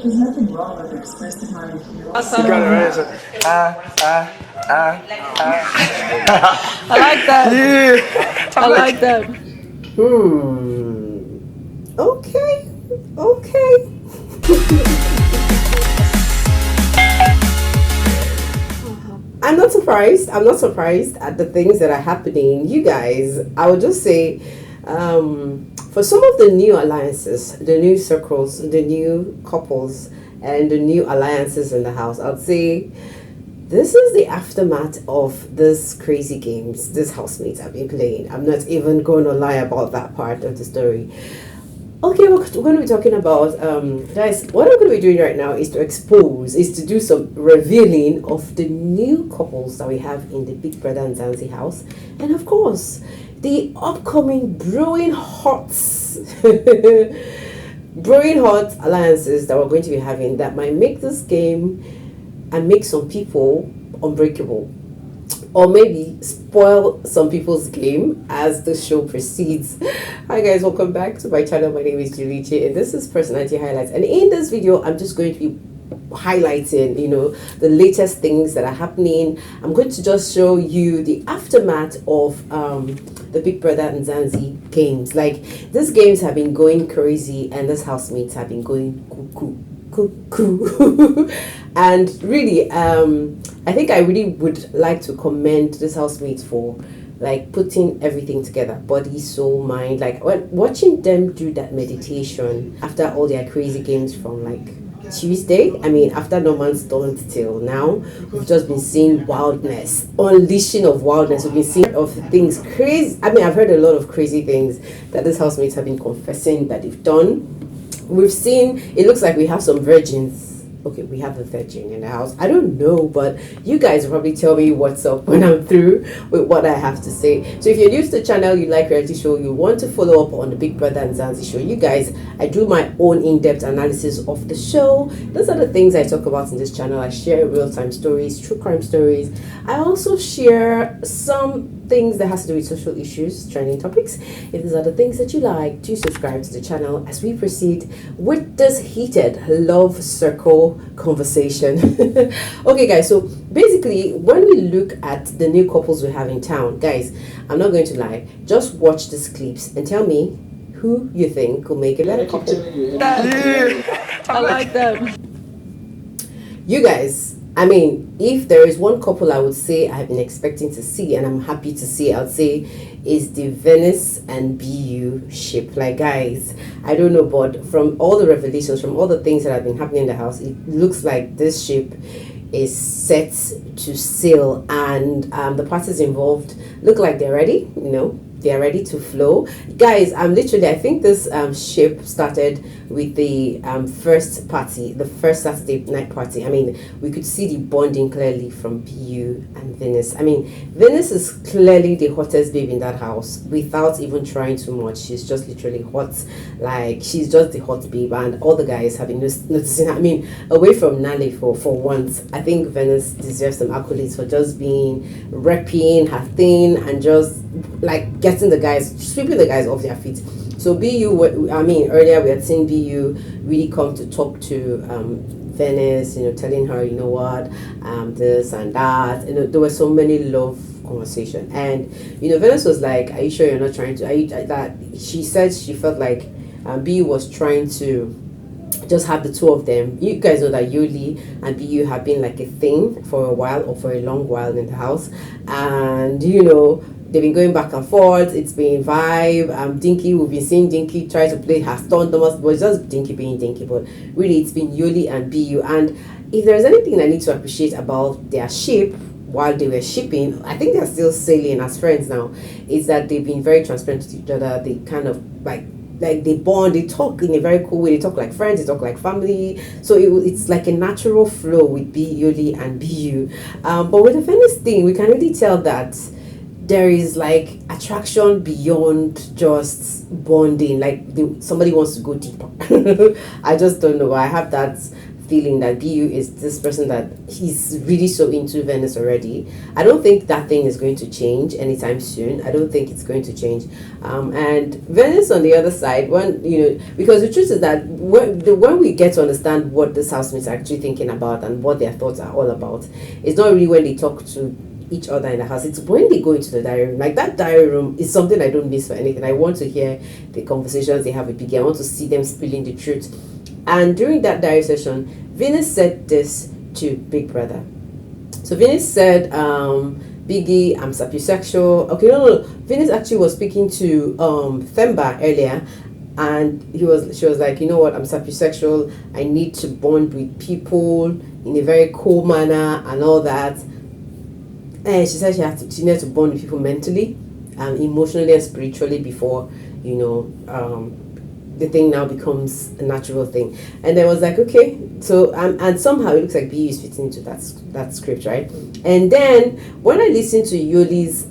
There's nothing wrong with expressing how you feel. You got it right. So, I like that. Yeah. I like that. Okay. Okay. I'm not surprised. I'm not surprised at the things that are happening. You guys, I would just say, for some of the new alliances, the new circles, the new couples, and the new alliances in the house, I'd say this is the aftermath of this crazy games this housemates have been playing. I'm not even going to lie about that part of the story. Okay, we're going to be talking about, guys, what I'm going to be doing right now is to do some revealing of the new couples that we have in the Big Brother and Zanzi house. And of course, the upcoming brewing hot, brewing hot alliances that we're going to be having that might make this game and make some people unbreakable, or maybe spoil some people's game as the show proceeds. Hi guys, welcome back to my channel. My name is Julie, and this is Personality Highlights. And in this video, I'm just going to be highlighting, the latest things that are happening. I'm going to just show you the aftermath of the Big Brother and Zanzi games. Like, these games have been going crazy, and these housemates have been going cuckoo. And really, I think I really would like to commend this housemates for like putting everything together, body, soul, mind. Like watching them do that meditation after all their crazy games from like Tuesday. I mean, after No Man's Dawn till now, we've just been seeing wildness, unleashing of wildness. We've been seeing of things crazy. I mean, I've heard a lot of crazy things that these housemates have been confessing that they've done. We've seen, it looks like we have some virgins. Okay, we have a virgin in the house. I don't know, but you guys will probably tell me what's up when I'm through with what I have to say. So if you're new to the channel, you like reality show, you want to follow up on the Big Brother and Zanzi show, you guys, I do my own in-depth analysis of the show. Those are the things I talk about in this channel. I share real-time stories, true crime stories. I also share some things that has to do with social issues, trending topics. If these are the things that you like, do subscribe to the channel as we proceed with this heated love circle conversation. Okay guys, so basically when we look at the new couples we have in town, guys, I'm not going to lie, just watch these clips and tell me who you think will make a better couple. Yeah. I like that. You guys, I mean, if there is one couple I would say I've been expecting to see and I'm happy to see, I would say is the Venice and BU ship. Like, guys, I don't know, but from all the revelations, from all the things that have been happening in the house, it looks like this ship is set to sail, and the parties involved look like they're ready, they're ready to flow. Guys, I think this ship started with the first party, the first Saturday night party. I mean, we could see the bonding clearly from BU and Venice. I mean, Venice is clearly the hottest babe in that house without even trying too much. She's just literally hot. Like, she's just the hot babe, and all the guys have been noticing her. I mean, away from Nale for once, I think Venice deserves some accolades for just being repping her thing and just like getting the guys, sweeping the guys off their feet. So BU, I mean, earlier we had seen BU really come to talk to Venice, telling her, what, this and that. There were so many love conversation, and Venice was like, "Are you sure you're not trying to?" That she said she felt like BU was trying to just have the two of them. You guys know that Yuli and BU have been like a thing for a while, or for a long while in the house, and they've been going back and forth. It's been vibe. Dinky, we've been seeing Dinky try to play her stunt, but it's just Dinky being Dinky. But really, it's been Yuli and BU. And if there's anything I need to appreciate about their ship while they were shipping, I think they're still sailing as friends now, is that they've been very transparent to each other. They kind of like they bond, they talk in a very cool way, they talk like friends, they talk like family. So it's like a natural flow with Yuli and BU. But with the Venice thing, we can really tell that there is like attraction beyond just bonding. Like somebody wants to go deeper. I just don't know. I have that feeling that BU is this person that he's really so into Venice already. I don't think that thing is going to change anytime soon. I don't think it's going to change. And Venice on the other side, when because the truth is that when we get to understand what this housemates are actually thinking about and what their thoughts are all about, it's not really when they talk to each other in the house. It's when they go into the diary room. Like, that diary room is something I don't miss for anything. I want to hear the conversations they have with Biggie. I want to see them spilling the truth. And during that diary session, Venus said this to Big Brother. So Venus said, Biggie, I'm sapiosexual. Okay, no. Venus actually was speaking to Themba earlier, and she was like, you know what, I'm sapiosexual. I need to bond with people in a very cool manner and all that. And she said she needed to bond with people mentally, emotionally, and spiritually before the thing now becomes a natural thing. And I was like, okay, so and somehow it looks like BU is fitting into that script, right? And then when I listened to Yoli's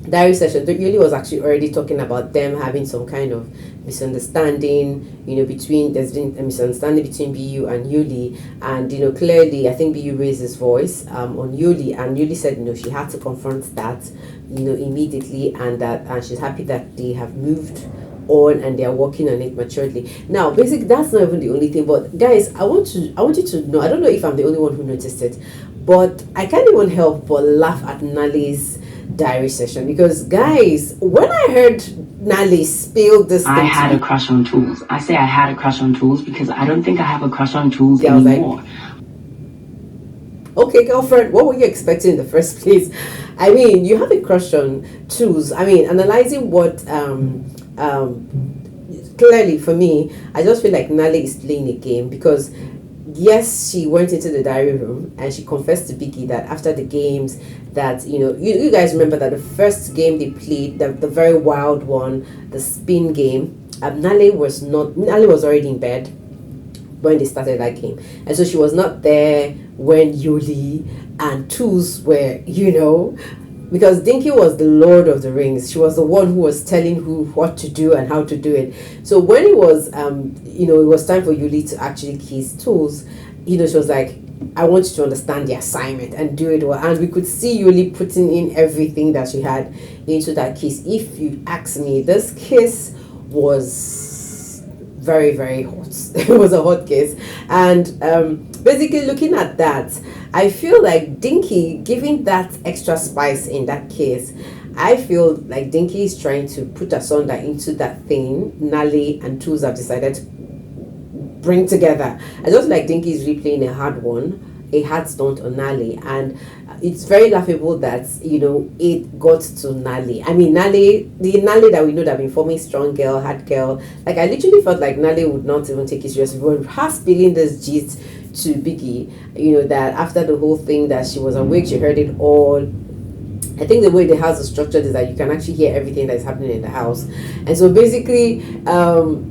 diary session, Yoli was actually already talking about them having some kind of misunderstanding, there's been a misunderstanding between BU and Yoli, and clearly I think BU raised his voice on Yoli, and Yoli said she had to confront that immediately, and she's happy that they have moved on and they are working on it maturely. Now, basically, that's not even the only thing, but guys, I want you to know, I don't know if I'm the only one who noticed it, but I can't even help but laugh at Nali's diary session, because guys, when I heard Nali spill this I had a crush on Tools. I say I had a crush on Tools because I don't think I have a crush on Tools anymore. Okay, girlfriend, what were you expecting in the first place? I mean, you have a crush on Tools. I mean, analyzing what clearly for me, I just feel like Nali is playing a game, because yes, she went into the diary room and she confessed to Biggie that after the games that, you guys remember that the first game they played, the very wild one, the spin game, Nali was already in bed when they started that game. And so she was not there when Yoli and Tools were, because Dinky was the Lord of the Rings. She was the one who was telling who what to do and how to do it. So when it was, it was time for Yuli to actually kiss Tools, she was like, I want you to understand the assignment and do it well. And we could see Yuli putting in everything that she had into that kiss. If you ask me, this kiss was very, very hot. It was a hot kiss. And basically looking at that, I feel like Dinky giving that extra spice in that kiss, I feel like Dinky is trying to put asunder into that thing Nali and Tools have decided to bring together. I just like Dinky is replaying a hard stunt on Nali, and it's very laughable that it got to Nali. I mean, the Nali that we know that been forming strong girl, hard girl. Like, I literally felt like Nali would not even take it seriously. But her spilling this gist to Biggie, that after the whole thing that she was awake, she heard it all. I think the way the house is structured is that you can actually hear everything that is happening in the house. And so basically,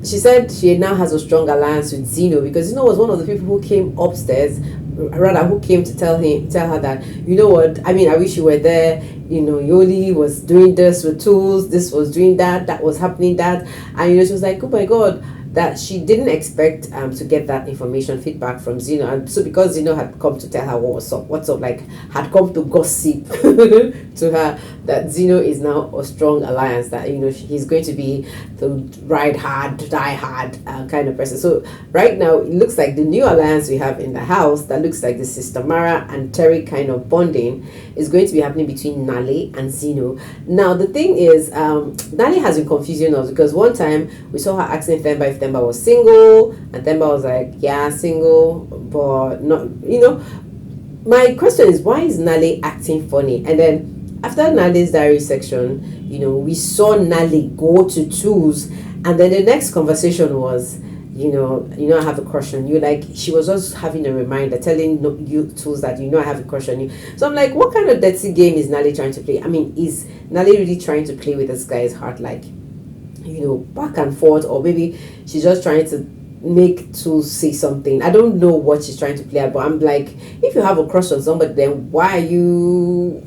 she said she now has a strong alliance with Zeno, because Zeno was one of the people who came upstairs, rather who came to tell her that, what, I mean, I wish you were there. Yoli was doing this with Tools, this was doing that was happening that. And she was like, oh my God, that she didn't expect to get that information feedback from Zeno. And so because Zeno had come to tell her what's up, like had come to gossip to her that Zeno is now a strong alliance, that he's going to be the ride hard, die hard kind of person. So right now it looks like the new alliance we have in the house, that looks like the Sister Mara and Terry kind of bonding, is going to be happening between Nali and Zeno. Now the thing is, Nali has been confusing us, because one time we saw her asking Themba if Themba was single, and Themba was like, yeah, single, but not, my question is, why is Nali acting funny? And then after Nali's diary section, we saw Nali go to Tools, and then the next conversation was, I have a crush on you. Like, she was just having a reminder, telling you Tools that I have a crush on you. So I'm like, what kind of dirty game is Nali trying to play? I mean, is Nali really trying to play with this guy's heart, like, back and forth, or maybe she's just trying to make Tools say something? I don't know what she's trying to play at, but I'm like, if you have a crush on somebody, then why are you,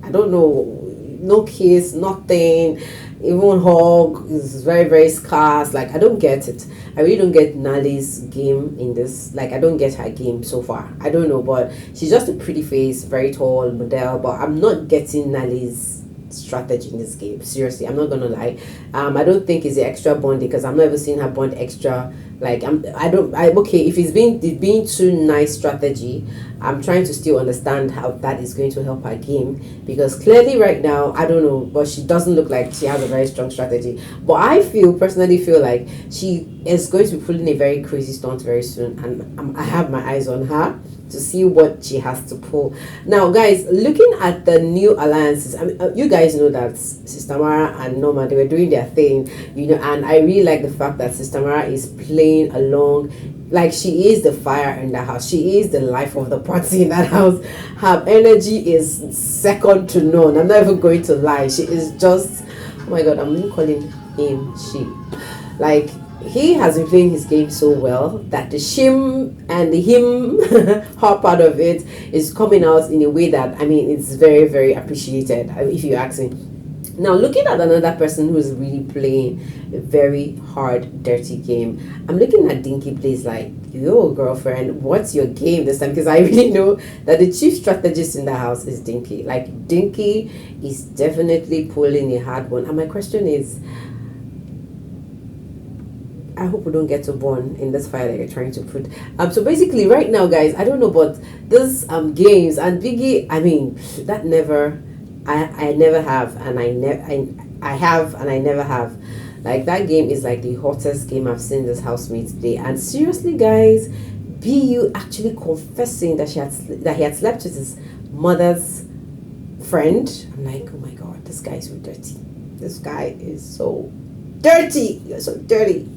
I don't know, no kiss, nothing, Even hog is very, very scarce. Like, I don't get it. I really don't get Nali's game in this. Like, I don't get her game so far. I don't know, but she's just a pretty face, very tall model, but I'm not getting Nali's strategy in this game. Seriously, I'm not gonna lie. I don't think it's the extra bonding, because I'm not ever seeing her bond extra. Like, okay, if it's being too nice strategy, I'm trying to still understand how that is going to help her game, because clearly right now, I don't know, but she doesn't look like she has a very strong strategy. But I personally feel like she is going to be pulling a very crazy stunt very soon, and I have my eyes on her to see what she has to pull. Now, guys, looking at the new alliances, I mean, you guys know that Sister Mara and Norma, they were doing their thing, and I really like the fact that Sister Mara is playing along. Like, she is the fire in that house. She is the life of the party in that house. Her energy is second to none. I'm not even going to lie. She is just, oh my God, I'm even calling him she. Like, he has been playing his game so well that the shim and the him her part of it is coming out in a way that, I mean, it's very, very appreciated, if you ask me. Now, looking at another person who's really playing a very hard, dirty game, I'm looking at Dinky plays like, yo, girlfriend, what's your game this time? Because I really know that the chief strategist in the house is Dinky. Like, Dinky is definitely pulling a hard one. And my question is, I hope we don't get to burn in this fire that you're trying to put. So basically, right now, guys, I don't know, but this games and Biggie, I mean, that never, I never have, and I have, and I never have. Like, that game is like the hottest game I've seen this housemates play. And seriously, guys, BU actually confessing that he had slept with his mother's friend. I'm like, oh my God, this guy is so dirty. This guy is so dirty. You're so dirty.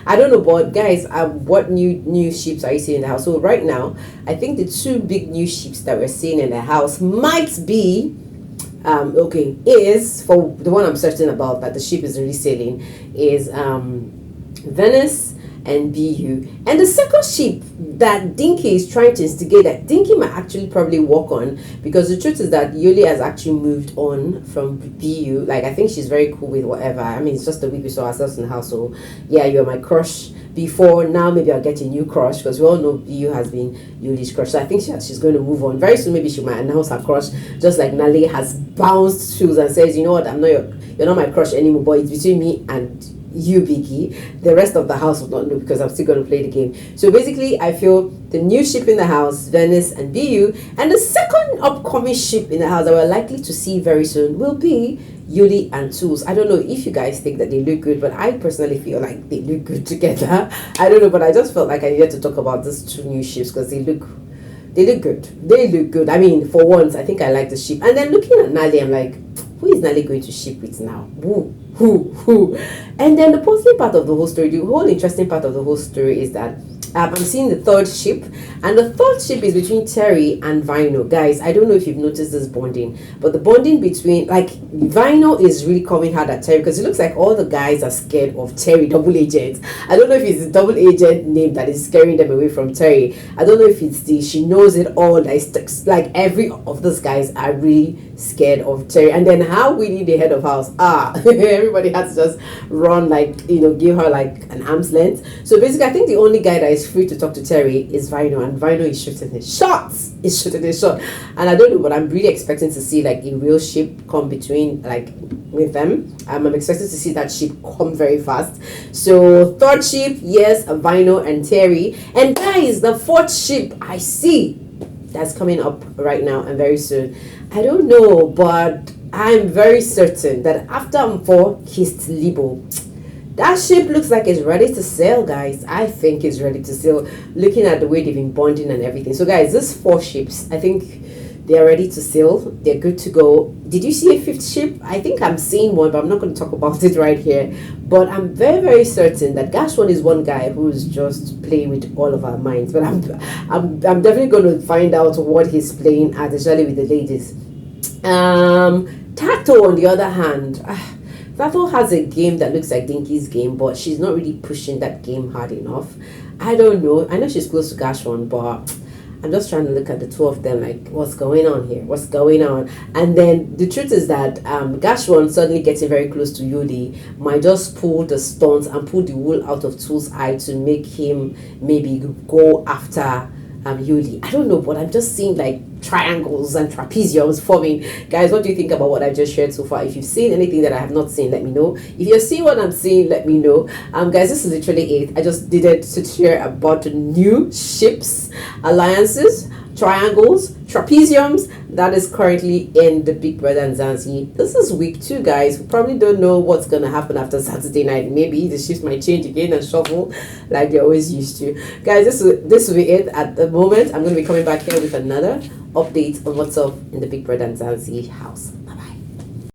I don't know, but guys, what new ships are you seeing in the house? So right now, I think the two big new ships that we're seeing in the house might be, is, for the one I'm certain about that the ship is really sailing, is Venice and BU. And the second ship that Dinky is trying to instigate, that Dinky might actually probably work on, because the truth is that Yuli has actually moved on from BU. Like, I think she's very cool with whatever. I mean, it's just a week we saw ourselves in the house, so yeah, you're my crush before. Now maybe I'll get a new crush, because we all know BU has been Yuli's crush. So I think she's going to move on very soon. Maybe she might announce her crush, just like Nali has bounced shoes and says, you know what, you're not my crush anymore, but it's between me and you, Biggie. The rest of the house will not know, because I'm still going to play the game. So basically, I feel the new ship in the house, Venice and BU, and the second upcoming ship in the house that we're likely to see very soon will be Yuli and Tools. I don't know if you guys think that they look good, but I personally feel like they look good together. I don't know, but I just felt like I needed to talk about these two new ships, because they look good. They look good. I mean, for once, I think I like the ship. And then looking at Nali, I'm like, who is Nali going to ship with now? Who? And then the puzzling part of the whole story, the whole interesting part of the whole story is that I'm seeing the third ship, and the third ship is between Terry and Vino. Guys, I don't know if you've noticed this bonding, but the bonding between, like, Vino is really coming hard at Terry, because it looks like all the guys are scared of Terry, double agent. I don't know if it's the double agent name that is scaring them away from Terry. I don't know if it's the she knows it all, like every of those guys are really scared of Terry. And then how we need the head of house, everybody has to just run, like, give her like an arm's length. So basically, I think the only guy that is free to talk to Terry is Vino, and Vino is shooting his shots. And I don't know, but I'm really expecting to see like a real ship come between, like, with them. I'm expecting to see that ship come very fast. So third ship, yes, Vino and Terry. And guys, the fourth ship I see that's coming up right now and very soon. I don't know, but I'm very certain that after M4 kissed Libo, that ship looks like it's ready to sail, guys. I think it's ready to sail, looking at the way they've been bonding and everything. So guys, these four ships, I think they're ready to sail. They're good to go. Did you see a fifth ship? I think I'm seeing one, but I'm not going to talk about it right here. But I'm very, very certain that Gashwan is one guy who's just playing with all of our minds. But I'm definitely going to find out what he's playing at, especially with the ladies. Tato, on the other hand, Tato has a game that looks like Dinky's game, but she's not really pushing that game hard enough. I don't know. I know she's close to Gashwan, but I'm just trying to look at the two of them, like, what's going on here? What's going on? And then the truth is that Gashwan suddenly getting very close to Yuli might just pull the stones and pull the wool out of Tool's eye to make him maybe go after Yuli. I don't know, but I'm just seeing like triangles and trapeziums forming. Guys, what do you think about what I just shared so far? If you've seen anything that I have not seen, let me know. If you're seeing what I'm seeing, let me know. Guys, this is literally it. I just did it to share about new ships, alliances, triangles, trapeziums that is currently in the Big Brother Mzansi. This is week 2, guys. We probably don't know what's gonna happen after Saturday night. Maybe the ships might change again and shuffle like they always used to. Guys, this will be it at the moment. I'm gonna be coming back here with another update on what's up in the Big Brother Mzansi house. Bye bye.